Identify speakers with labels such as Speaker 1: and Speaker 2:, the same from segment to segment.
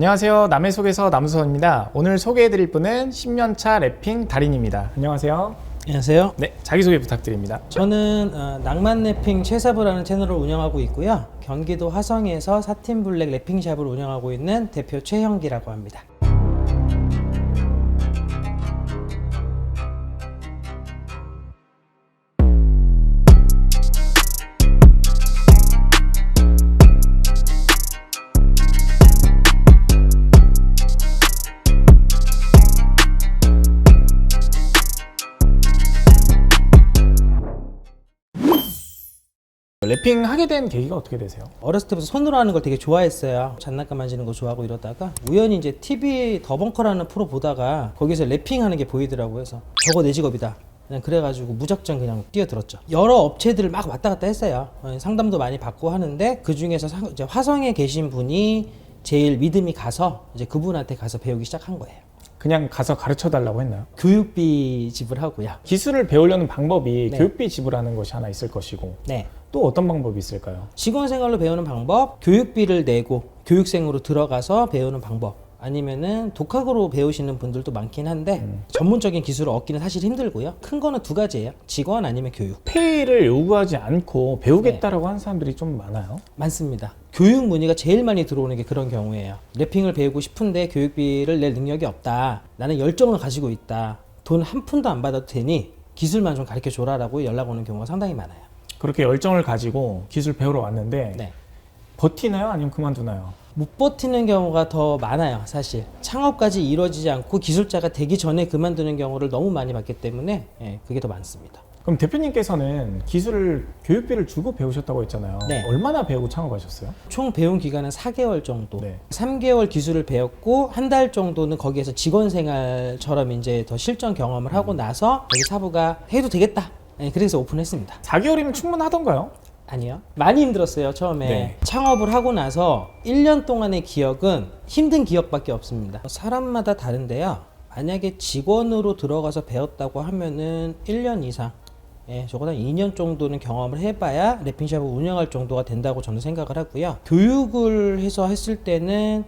Speaker 1: 안녕하세요. 남의 속에서 남수선입니다. 오늘 소개해드릴 분은 10년차 랩핑 달인입니다. 안녕하세요.
Speaker 2: 안녕하세요.
Speaker 1: 네, 자기소개 부탁드립니다.
Speaker 2: 저는 낭만 랩핑 최사부라는 채널을 운영하고 있고요. 경기도 화성에서 사틴블랙 랩핑샵을 운영하고 있는 대표 최형기라고 합니다.
Speaker 1: 랩핑 하게 된 계기가 어떻게 되세요?
Speaker 2: 어렸을 때부터 손으로 하는 걸 되게 좋아했어요. 장난감 만지는 거 좋아하고 이러다가 우연히 이제 TV 더벙커라는 프로 보다가 거기서 랩핑하는 게 보이더라고요. 그래서 저거 내 직업이다. 그냥 그래가지고 무작정 그냥 뛰어들었죠. 여러 업체들을 막 왔다 갔다 했어요. 상담도 많이 받고 하는데 그 중에서 이제 화성에 계신 분이 제일 믿음이 가서 이제 그분한테 가서 배우기 시작한 거예요.
Speaker 1: 그냥 가서 가르쳐 달라고 했나요?
Speaker 2: 교육비 지불하고요.
Speaker 1: 기술을 배우려는 방법이
Speaker 2: 네.
Speaker 1: 교육비 지불하는 것이 하나 있을 것이고
Speaker 2: 네.
Speaker 1: 또 어떤 방법이 있을까요?
Speaker 2: 직원 생활로 배우는 방법, 교육비를 내고 교육생으로 들어가서 배우는 방법, 아니면은 독학으로 배우시는 분들도 많긴 한데 전문적인 기술을 얻기는 사실 힘들고요. 큰 거는 두 가지예요. 직원 아니면 교육.
Speaker 1: 페이를 요구하지 않고 배우겠다라고 하는 사람들이 좀 많아요.
Speaker 2: 많습니다. 교육 문의가 제일 많이 들어오는 게 그런 경우예요. 랩핑을 배우고 싶은데 교육비를 낼 능력이 없다. 나는 열정을 가지고 있다. 돈 한 푼도 안 받아도 되니 기술만 좀 가르쳐 줘라라고 연락 오는 경우가 상당히 많아요.
Speaker 1: 그렇게 열정을 가지고 기술 배우러 왔는데
Speaker 2: 네.
Speaker 1: 버티나요? 아니면 그만두나요?
Speaker 2: 못 버티는 경우가 더 많아요. 사실 창업까지 이루어지지 않고 기술자가 되기 전에 그만두는 경우를 너무 많이 봤기 때문에 그게 더 많습니다.
Speaker 1: 그럼 대표님께서는 기술을 교육비를 주고 배우셨다고 했잖아요.
Speaker 2: 네.
Speaker 1: 얼마나 배우고 창업하셨어요?
Speaker 2: 총 배운 기간은 4개월 정도.
Speaker 1: 네.
Speaker 2: 3개월 기술을 배웠고 한 달 정도는 거기에서 직원 생활처럼 이제 더 실전 경험을 하고 나서 여기 사부가 해도 되겠다. 그래서 오픈했습니다.
Speaker 1: 4개월이면 충분하던가요?
Speaker 2: 아니요. 많이 힘들었어요, 처음에.
Speaker 1: 네.
Speaker 2: 창업을 하고 나서 1년 동안의 기억은 힘든 기억밖에 없습니다. 사람마다 다른데요. 만약에 직원으로 들어가서 배웠다고 하면은 1년 이상, 적어도 한 2년 정도는 경험을 해봐야 랩핑샵을 운영할 정도가 된다고 저는 생각을 하고요. 교육을 해서 했을 때는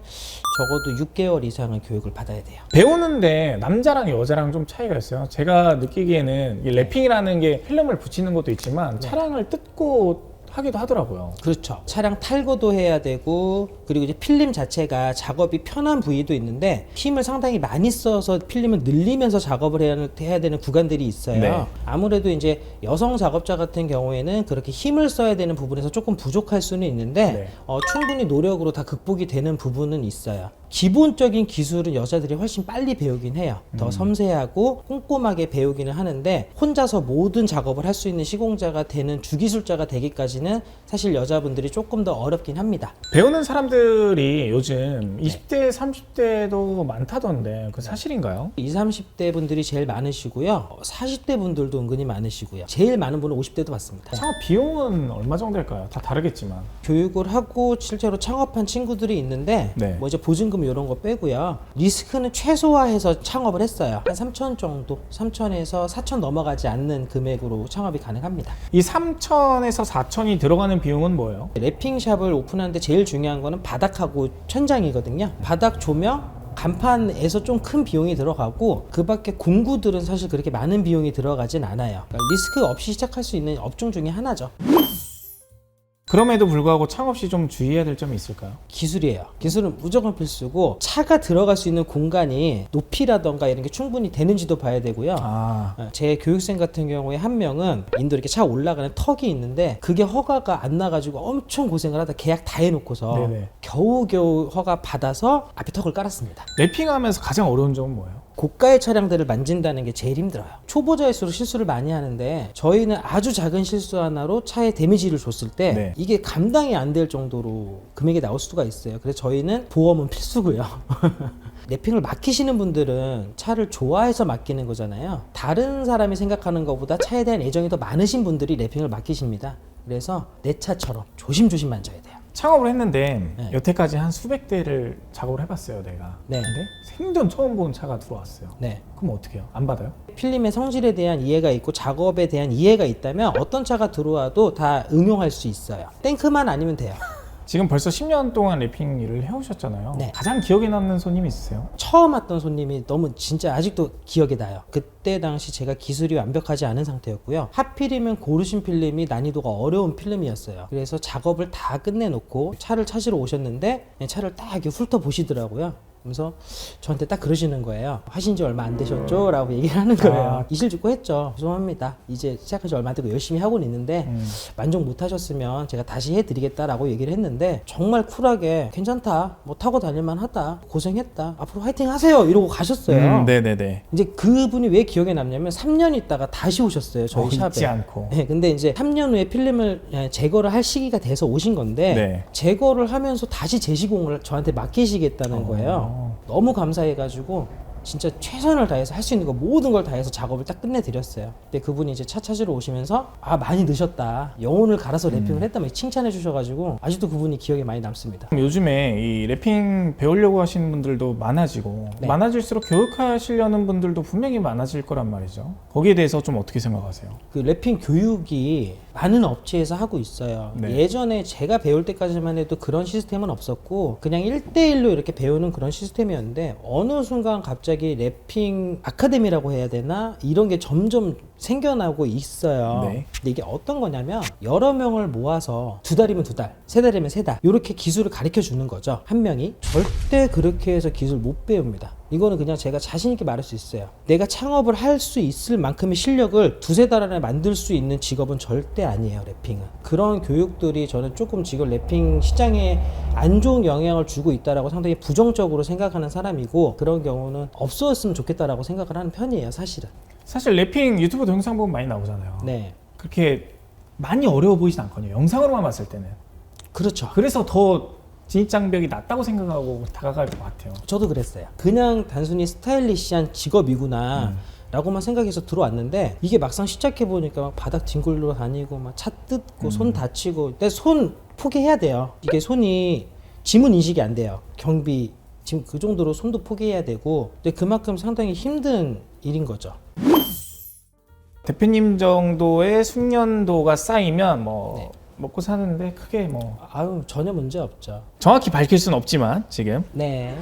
Speaker 2: 적어도 6개월 이상은 교육을 받아야 돼요.
Speaker 1: 배우는데 남자랑 여자랑 좀 차이가 있어요. 제가 느끼기에는 이 랩핑이라는 게 필름을 붙이는 것도 있지만 차량을 뜯고 하기도 하더라고요.
Speaker 2: 그렇죠. 차량 탈거도 해야 되고, 그리고 이제 필름 자체가 작업이 편한 부위도 있는데 힘을 상당히 많이 써서 필름을 늘리면서 작업을 해야 되는 구간들이 있어요.
Speaker 1: 네.
Speaker 2: 아무래도 이제 여성 작업자 같은 경우에는 그렇게 힘을 써야 되는 부분에서 조금 부족할 수는 있는데
Speaker 1: 네.
Speaker 2: 충분히 노력으로 다 극복이 되는 부분은 있어요. 기본적인 기술은 여자들이 훨씬 빨리 배우긴 해요. 더 섬세하고 꼼꼼하게 배우기는 하는데 혼자서 모든 작업을 할 수 있는 시공자가 되는 주기술자가 되기까지는 사실 여자분들이 조금 더 어렵긴 합니다.
Speaker 1: 배우는 사람들이 요즘 20대, 30대도 많다던데 그 사실인가요?
Speaker 2: 20, 30대 분들이 제일 많으시고요. 40대 분들도 은근히 많으시고요. 제일 많은 분은 50대도 많습니다.
Speaker 1: 창업 비용은 얼마 정도 될까요? 다 다르겠지만.
Speaker 2: 교육을 하고 실제로 창업한 친구들이 있는데
Speaker 1: 네.
Speaker 2: 뭐 이제 보증금 이런 거 빼고요. 리스크는 최소화해서 창업을 했어요. 한 3천 정도, 3천에서 4천 넘어가지 않는 금액으로 창업이 가능합니다.
Speaker 1: 이 3천에서 4천이 들어가는 비용은 뭐예요?
Speaker 2: 랩핑샵을 오픈하는데 제일 중요한 거는 바닥하고 천장이거든요. 바닥 조명, 간판에서 좀 큰 비용이 들어가고 그 밖에 공구들은 사실 그렇게 많은 비용이 들어가진 않아요. 그러니까 리스크 없이 시작할 수 있는 업종 중에 하나죠.
Speaker 1: 그럼에도 불구하고 창업 시 좀 주의해야 될 점이 있을까요?
Speaker 2: 기술이에요. 기술은 무조건 필수고 차가 들어갈 수 있는 공간이 높이라던가 이런 게 충분히 되는지도 봐야 되고요. 제 교육생 같은 경우에 한 명은 인도 이렇게 차 올라가는 턱이 있는데 그게 허가가 안 나가지고 엄청 고생을 하다 계약 다 해놓고서
Speaker 1: 네네.
Speaker 2: 겨우겨우 허가 받아서 앞에 턱을 깔았습니다.
Speaker 1: 랩핑하면서 가장 어려운 점은 뭐예요?
Speaker 2: 고가의 차량들을 만진다는 게 제일 힘들어요. 초보자일수록 실수를 많이 하는데 저희는 아주 작은 실수 하나로 차에 데미지를 줬을 때
Speaker 1: 네.
Speaker 2: 이게 감당이 안 될 정도로 금액이 나올 수가 있어요. 그래서 저희는 보험은 필수고요. 랩핑을 맡기시는 분들은 차를 좋아해서 맡기는 거잖아요. 다른 사람이 생각하는 것보다 차에 대한 애정이 더 많으신 분들이 랩핑을 맡기십니다. 그래서 내 차처럼 조심조심 만져야 돼요.
Speaker 1: 창업을 했는데
Speaker 2: 네.
Speaker 1: 여태까지 한 수백 대를 작업을 해봤어요, 내가.
Speaker 2: 네.
Speaker 1: 근데 생전 처음 본 차가 들어왔어요.
Speaker 2: 네.
Speaker 1: 그럼 어떻게 해요? 안 받아요?
Speaker 2: 필름의 성질에 대한 이해가 있고 작업에 대한 이해가 있다면 어떤 차가 들어와도 다 응용할 수 있어요. 탱크만 아니면 돼요.
Speaker 1: 지금 벌써 10년 동안 래핑 일을 해오셨잖아요.
Speaker 2: 네.
Speaker 1: 가장 기억에 남는 손님이 있으세요?
Speaker 2: 처음 왔던 손님이 너무 진짜 아직도 기억에 나요. 그때 당시 제가 기술이 완벽하지 않은 상태였고요. 하필이면 고르신 필름이 난이도가 어려운 필름이었어요. 그래서 작업을 다 끝내놓고 차를 찾으러 오셨는데 차를 딱 이렇게 훑어보시더라고요. 그래서 저한테 딱 그러시는 거예요. 하신 지 얼마 안 되셨죠? 라고 얘기를 하는 거예요. 이실 짓고 했죠. 죄송합니다. 이제 시작한 지 얼마 안 되고 열심히 하고는 있는데 만족 못 하셨으면 제가 다시 해드리겠다라고 얘기를 했는데 정말 쿨하게 괜찮다. 뭐 타고 다닐만 하다. 고생했다. 앞으로 화이팅 하세요. 이러고 가셨어요.
Speaker 1: 네네네.
Speaker 2: 이제 그분이 왜 기억에 남냐면 3년 있다가 다시 오셨어요. 저희 샵에.
Speaker 1: 잊지 않고.
Speaker 2: 네, 근데 이제 3년 후에 필름을 제거를 할 시기가 돼서 오신 건데
Speaker 1: 네.
Speaker 2: 제거를 하면서 다시 재시공을 저한테 맡기시겠다는 거예요. 너무 감사해가지고 진짜 최선을 다해서 할 수 있는 거 모든 걸 다해서 작업을 딱 끝내드렸어요. 근데 그분이 이제 차 찾으러 오시면서 아 많이 늦었다. 영혼을 갈아서 래핑을 했다며 칭찬해 주셔가지고 아직도 그분이 기억에 많이 남습니다.
Speaker 1: 요즘에 이 래핑 배우려고 하시는 분들도 많아지고
Speaker 2: 네.
Speaker 1: 많아질수록 교육하시려는 분들도 분명히 많아질 거란 말이죠. 거기에 대해서 좀 어떻게 생각하세요?
Speaker 2: 그 래핑 교육이 많은 업체에서 하고 있어요.
Speaker 1: 네.
Speaker 2: 예전에 제가 배울 때까지만 해도 그런 시스템은 없었고 그냥 1대1로 이렇게 배우는 그런 시스템이었는데 어느 순간 갑자기 래핑 아카데미라고 해야 되나? 이런 게 점점 생겨나고 있어요.
Speaker 1: 네.
Speaker 2: 근데 이게 어떤 거냐면 여러 명을 모아서 2달이면 2달, 3달이면 3달 이렇게 기술을 가르쳐 주는 거죠. 한 명이 절대 그렇게 해서 기술 못 배웁니다. 이거는 그냥 제가 자신 있게 말할 수 있어요. 내가 창업을 할 수 있을 만큼의 실력을 2-3달 안에 만들 수 있는 직업은 절대 아니에요. 래핑은. 그런 교육들이 저는 조금 지금 래핑 시장에 안 좋은 영향을 주고 있다라고 상당히 부정적으로 생각하는 사람이고 그런 경우는 없었으면 좋겠다라고 생각을 하는 편이에요. 사실은.
Speaker 1: 사실 래핑 유튜브 동영상 보면 많이 나오잖아요.
Speaker 2: 네.
Speaker 1: 그렇게 많이 어려워 보이진 않거든요. 영상으로만 봤을 때는.
Speaker 2: 그렇죠.
Speaker 1: 그래서 더 진입장벽이 낮다고 생각하고 다가갈 것 같아요.
Speaker 2: 저도 그랬어요. 그냥 단순히 스타일리시한 직업이구나 라고만 생각해서 들어왔는데 이게 막상 시작해보니까 막 바닥 뒹굴러 다니고 막 차 뜯고 손 다치고 근데 손 포기해야 돼요. 이게 손이 지문 인식이 안 돼요. 경비 지금 그 정도로 손도 포기해야 되고 근데 그만큼 상당히 힘든 일인 거죠.
Speaker 1: 대표님 정도의 숙련도가 쌓이면 뭐
Speaker 2: 네.
Speaker 1: 먹고 사는데 크게 뭐
Speaker 2: 아유 전혀 문제 없죠.
Speaker 1: 정확히 밝힐 수는 없지만 지금
Speaker 2: 네.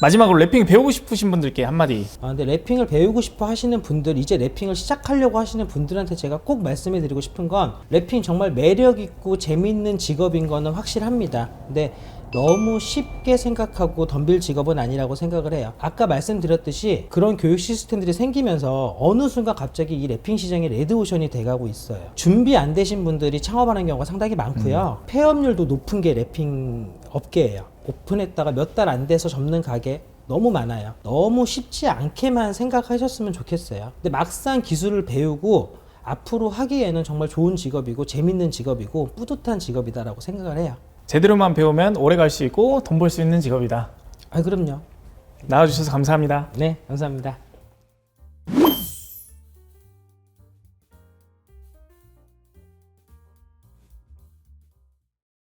Speaker 1: 마지막으로 래핑 배우고 싶으신 분들께 한마디.
Speaker 2: 근데 래핑을 배우고 싶어 하시는 분들, 이제 래핑을 시작하려고 하시는 분들한테 제가 꼭 말씀해 드리고 싶은 건 래핑 정말 매력 있고 재밌는 직업인 거는 확실합니다. 근데 너무 쉽게 생각하고 덤빌 직업은 아니라고 생각을 해요. 아까 말씀드렸듯이 그런 교육 시스템들이 생기면서 어느 순간 갑자기 이 래핑 시장이 레드오션이 돼가고 있어요. 준비 안 되신 분들이 창업하는 경우가 상당히 많고요. 폐업률도 높은 게 래핑 업계예요. 오픈했다가 몇 달 안 돼서 접는 가게 너무 많아요. 너무 쉽지 않게만 생각하셨으면 좋겠어요. 근데 막상 기술을 배우고 앞으로 하기에는 정말 좋은 직업이고 재밌는 직업이고 뿌듯한 직업이다라고 생각을 해요.
Speaker 1: 제대로만 배우면 오래 갈 수 있고 돈 벌 수 있는 직업이다.
Speaker 2: 그럼요.
Speaker 1: 나와주셔서 감사합니다.
Speaker 2: 네, 감사합니다.